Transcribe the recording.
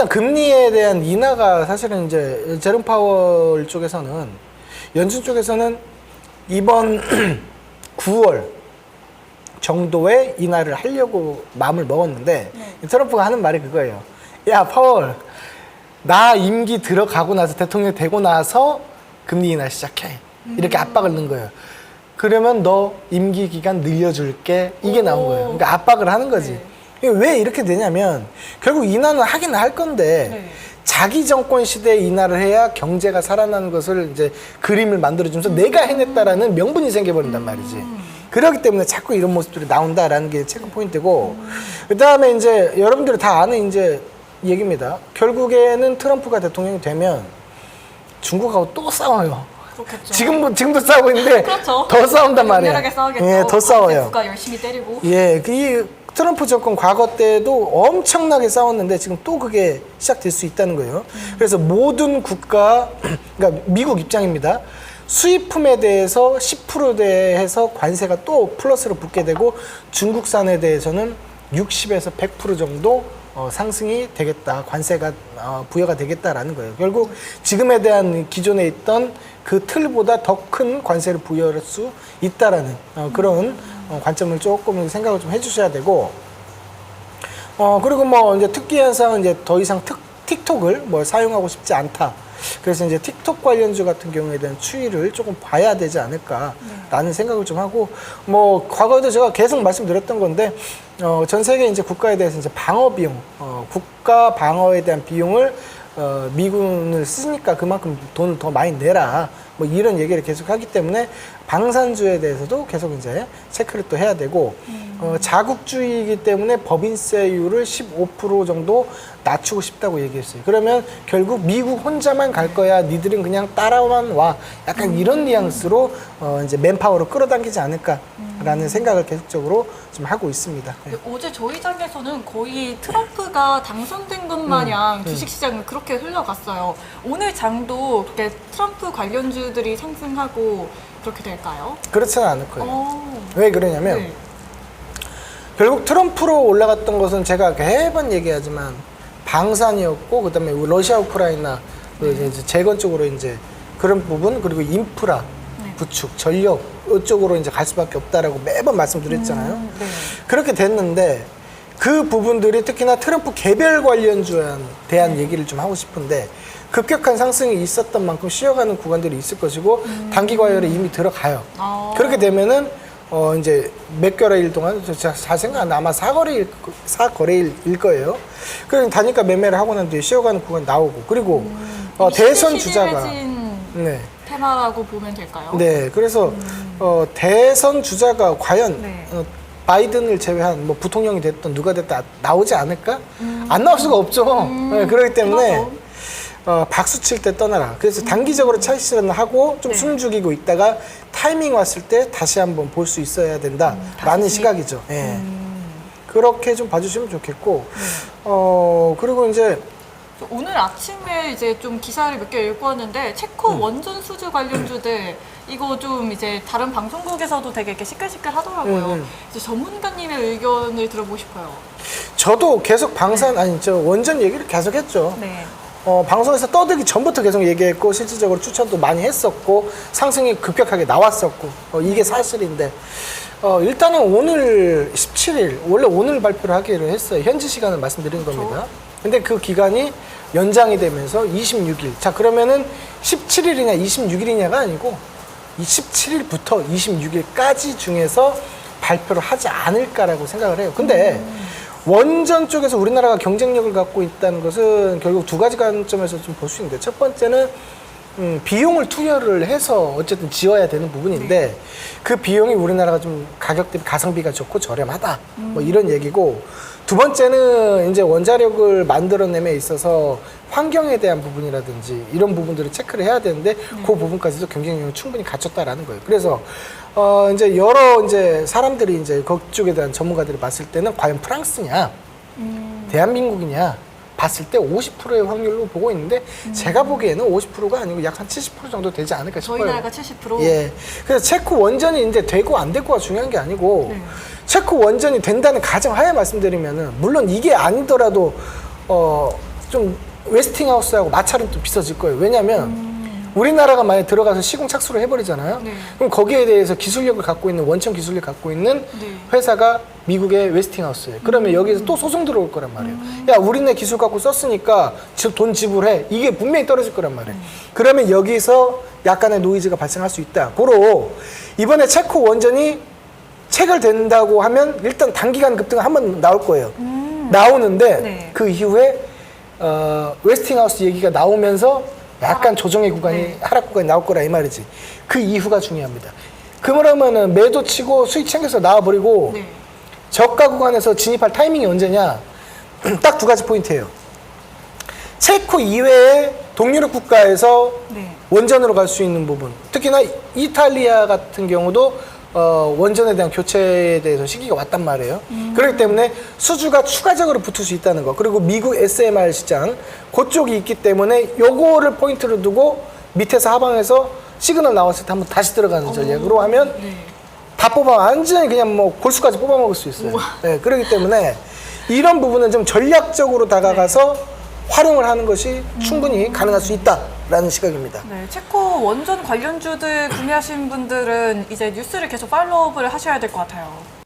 일단 금리에 대한 인하가 사실은 이제 제롬 파월 쪽에서는 연준 쪽에서는 이번 9월 정도에 인하를 하려고 마음을 먹었는데 트럼프가 하는 말이 그거예요. 야 파월, 나 임기 들어가고 나서 대통령 되고 나서 금리 인하 시작해. 이렇게 압박을 넣은 거예요. 그러면 너 임기 기간 늘려줄게. 이게 나온 거예요. 그러니까 압박을 하는 거지. 왜 이렇게 되냐면 결국 인하는 하긴 할 건데 자기 정권 시대에 인하를 해야 경제가 살아나는 것을 이제 그림을 만들어주면서 내가 해냈다라는 명분이 생겨버린단 말이지. 그렇기 때문에 자꾸 이런 모습들이 나온다라는 게 체크 포인트고, 그 다음에 이제 여러분들이 다 아는 이제 얘기입니다. 결국에는 트럼프가 대통령이 되면 중국하고 또 싸워요. 그렇겠죠. 지금도 싸우고 있는데 그렇죠. 더 싸운단 말이에요. 격렬하게 싸우겠죠. 예, 더 싸워요. 국가 열심히 때리고. 예, 이 트럼프 정권 과거 때도 엄청나게 싸웠는데 지금 또 그게 시작될 수 있다는 거예요. 그래서 모든 국가, 그러니까 미국 입장입니다. 수입품에 대해서 10% 대해서 관세가 또 플러스로 붙게 되고 중국산에 대해서는 60에서 100% 정도 상승이 되겠다. 관세가 부여가 되겠다라는 거예요. 결국 지금에 대한 기존에 있던 그 틀보다 더 큰 관세를 부여할 수 있다라는 그런 관점을 조금 생각을 좀 해주셔야 되고, 그리고 뭐 이제 특기한 사항은 이제 더 이상 틱톡을 뭐 사용하고 싶지 않다. 그래서 이제 틱톡 관련주 같은 경우에 대한 추이를 조금 봐야 되지 않을까라는 생각을 좀 하고, 뭐 과거에도 제가 계속 말씀드렸던 건데, 전 세계 이제 국가에 대해서 이제 방어 비용, 국가 방어에 대한 비용을 미군을 쓰니까 그만큼 돈을 더 많이 내라. 뭐 이런 얘기를 계속 하기 때문에 방산주에 대해서도 계속 이제 체크를 또 해야 되고, 자국주의이기 때문에 법인세율을 15% 정도 낮추고 싶다고 얘기했어요. 그러면 결국 미국 혼자만 갈 거야. 니들은 그냥 따라만 와. 약간 이런 뉘앙스로 이제 맨파워로 끌어당기지 않을까라는 생각을 계속적으로 좀 하고 있습니다. 네. 어제 저희 장에서는 거의 트럼프가 당선된 것 마냥 주식시장은 그렇게 흘러갔어요. 오늘 장도 그렇게 트럼프 관련주들이 상승하고 그렇게 될까요? 그렇지는 않을 거예요. 왜 그러냐면 결국 트럼프로 올라갔던 것은 제가 매번 얘기하지만 방산이었고, 그다음에 러시아 우크라이나 이제 재건 쪽으로 이제 그런 부분, 그리고 인프라 구축, 전력 이쪽으로 이제 갈 수밖에 없다라고 매번 말씀드렸잖아요. 그렇게 됐는데 그 부분들이 특히나 트럼프 개별 관련주에 대한 얘기를 좀 하고 싶은데, 급격한 상승이 있었던 만큼 쉬어가는 구간들이 있을 것이고 단기 과열에 이미 들어가요. 그렇게 되면은 이제 몇 개월일 동안 잘 생각하면 아마 사거래일 거예요. 그럼 단기가 매매를 하고 난 뒤에 쉬어가는 구간 나오고, 그리고 대선 주자가 테마라고 보면 될까요? 네, 그래서 대선 주자가 과연 바이든을 제외한 뭐 부통령이 됐든 누가 됐든 나오지 않을까? 안 나올 수가 없죠. 네, 그렇기 때문에 박수 칠 때 떠나라. 그래서 단기적으로 차익 실현을 하고 좀 숨 죽이고 있다가 타이밍 왔을 때 다시 한번 볼 수 있어야 된다라는 시각이죠. 예. 그렇게 좀 봐주시면 좋겠고, 그리고 이제 오늘 아침에 이제 좀 기사를 몇 개 읽고 왔는데 체코 원전 수주 관련주들 이거 좀 이제 다른 방송국에서도 되게 이렇게 시끌시끌 하더라고요. 이제 전문가님의 의견을 들어보고 싶어요. 저도 계속 원전 얘기를 계속 했죠. 방송에서 떠들기 전부터 계속 얘기했고, 실질적으로 추천도 많이 했었고, 상승이 급격하게 나왔었고, 이게 사실인데, 일단은 오늘 17일, 원래 오늘 발표를 하기로 했어요. 현지 시간을 말씀드린 겁니다. 근데 그 기간이 연장이 되면서 26일. 자, 그러면은 17일이냐 26일이냐가 아니고 27일부터 26일까지 중에서 발표를 하지 않을까라고 생각을 해요. 근데 원전 쪽에서 우리나라가 경쟁력을 갖고 있다는 것은 결국 두 가지 관점에서 좀 볼 수 있는데, 첫 번째는 비용을 투여를 해서 어쨌든 지어야 되는 부분인데 그 비용이 우리나라가 좀 가격 대비 가성비가 좋고 저렴하다. 뭐 이런 얘기고, 두 번째는 이제 원자력을 만들어냄에 있어서 환경에 대한 부분이라든지 이런 부분들을 체크를 해야 되는데 그 부분까지도 경쟁력을 충분히 갖췄다라는 거예요. 그래서 이제 여러 이제 사람들이 이제 그쪽에 대한 전문가들이 봤을 때는 과연 프랑스냐, 대한민국이냐 봤을 때 50%의 확률로 보고 있는데 제가 보기에는 50%가 아니고 약 한 70% 정도 되지 않을까 싶어요. 저희 나라가 70%? 예. 그래서 체코 원전이 이제 되고 안 되고가 중요한 게 아니고 체코 원전이 된다는 가정하에 말씀드리면은, 물론 이게 아니더라도 좀 웨스팅하우스하고 마찰은 또 비슷해질 거예요. 왜냐하면 우리나라가 만약에 들어가서 시공착수를 해버리잖아요. 네. 그럼 거기에 대해서 기술력을 갖고 있는 원천 기술력을 갖고 있는 네. 회사가 미국의 웨스팅하우스예요. 그러면 여기서 또 소송 들어올 거란 말이에요. 야, 우리네 기술 갖고 썼으니까 돈 지불해. 이게 분명히 떨어질 거란 말이에요. 그러면 여기서 약간의 노이즈가 발생할 수 있다. 고로 이번에 체코 원전이 체결된다고 하면 일단 단기간 급등 한번 나올 거예요. 나오는데 네. 그 이후에 웨스팅하우스 얘기가 나오면서 약간 조정의 구간이 네. 하락 구간이 나올 거라 이 말이지. 그 이후가 중요합니다. 그러면은 매도 치고 수익 챙겨서 나와버리고 네. 저가 구간에서 진입할 타이밍이 언제냐? 딱 두 가지 포인트예요. 체코 이외의 동유럽 국가에서 네. 원전으로 갈 수 있는 부분. 특히나 이탈리아 같은 경우도 원전에 대한 교체에 대해서 시기가 왔단 말이에요. 그렇기 때문에 수주가 추가적으로 붙을 수 있다는 거. 그리고 미국 SMR 시장 그쪽이 있기 때문에 요거를 포인트로 두고 밑에서 하방에서 시그널 나왔을 때 한번 다시 들어가는 전략으로 하면 네. 다 뽑아 완전히 그냥 뭐 골수까지 뽑아 먹을 수 있어요. 네, 그렇기 때문에 이런 부분은 좀 전략적으로 다가가서 활용을 하는 것이 충분히 가능할 수 있다라는 시각입니다. 네, 체코 원전 관련주들 구매하신 분들은 이제 뉴스를 계속 팔로우업을 하셔야 될 것 같아요.